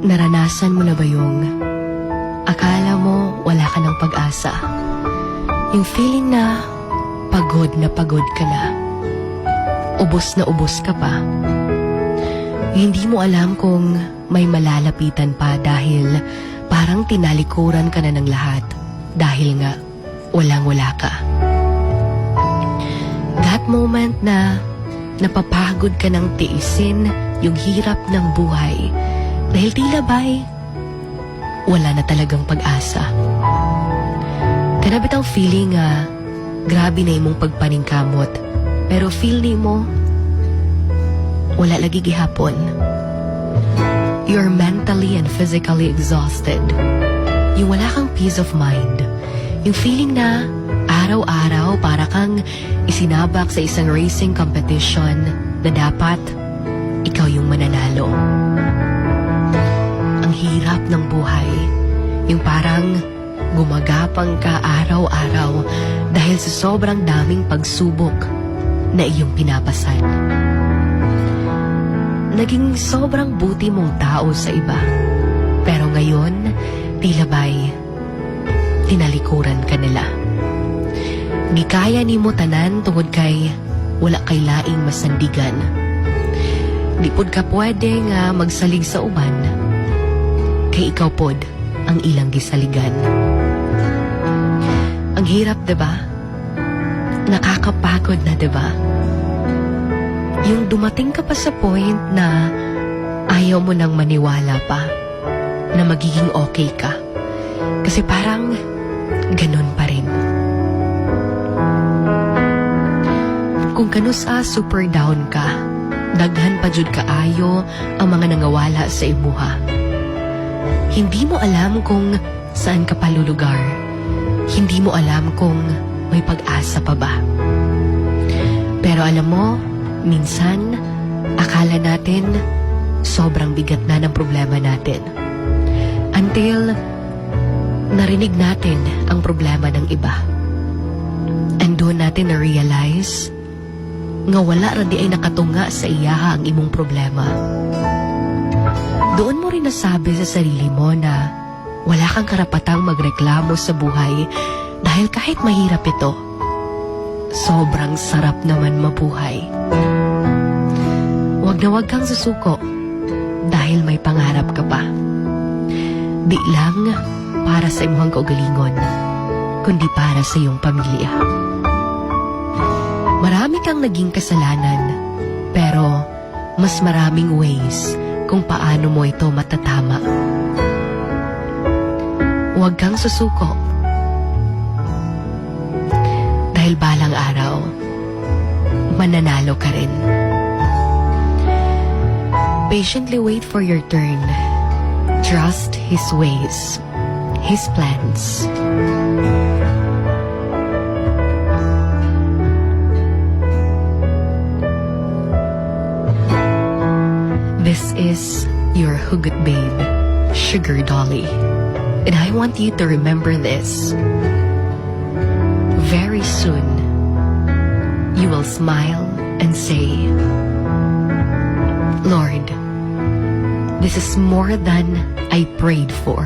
Naranasan mo na ba yung akala mo wala ka ng pag-asa? Yung feeling na pagod ka na. Ubos na ubos ka pa. Hindi mo alam kung may malalapitan pa dahil parang tinalikuran ka na ng lahat dahil nga walang-wala ka. That moment na napapagod ka ng tiisin yung hirap ng buhay dahil tila ba'y wala na talagang pag-asa. Kanabit ang feeling grabe na imong pagpaningkamot pero feel ni mo wala lagi gihapon. You're mentally and physically exhausted. Yung wala kang peace of mind. Yung feeling na araw-araw para kang isinabak sa isang racing competition na dapat ikaw yung mananalo. Ang hirap ng buhay. Yung parang gumagapang ka araw-araw dahil sa sobrang daming pagsubok na iyong pinapasan. Naging sobrang buti mong tao sa iba. Pero ngayon, tila ba'y tinalikuran ka nila. Gikaya ni mo tanan tungod kay wala kay laing masandigan. Di pod ka pwede nga magsalig sa uban kay ikaw pod ang ilang gisaligan. Ang hirap, diba? Nakakapagod na, diba? Yung dumating ka pa sa point na ayaw mo nang maniwala pa na magiging okay ka. Kasi parang ganun pa rin. Kung kanusa super down ka, daghan pa jud kaayo ang mga nangawala sa imuha. Hindi mo alam kung saan ka palulugar. Hindi mo alam kung may pag-asa pa ba. Pero alam mo, minsan, akala natin sobrang bigat na ng problema natin. Until narinig natin ang problema ng iba. And doon natin na-realize nga wala ra di ay nakatunga sa iyaha ang imong problema. Doon mo rin nasabi sa sarili mo na wala kang karapatang magreklamo sa buhay dahil kahit mahirap ito, sobrang sarap naman mabuhay. Huwag na huwag kang susuko dahil may pangarap ka pa. Di lang para sa imong kaugalingon, kundi para sa iyong pamilya. Marami kang naging kasalanan, pero mas maraming ways kung paano mo ito matatama. Huwag kang susuko. Dahil balang araw, mananalo ka rin. Patiently wait for your turn. Trust His ways, His plans. This is your Hugot Babe, Sugar Dolly. And I want you to remember this. Very soon, you will smile and say, Lord, this is more than I prayed for.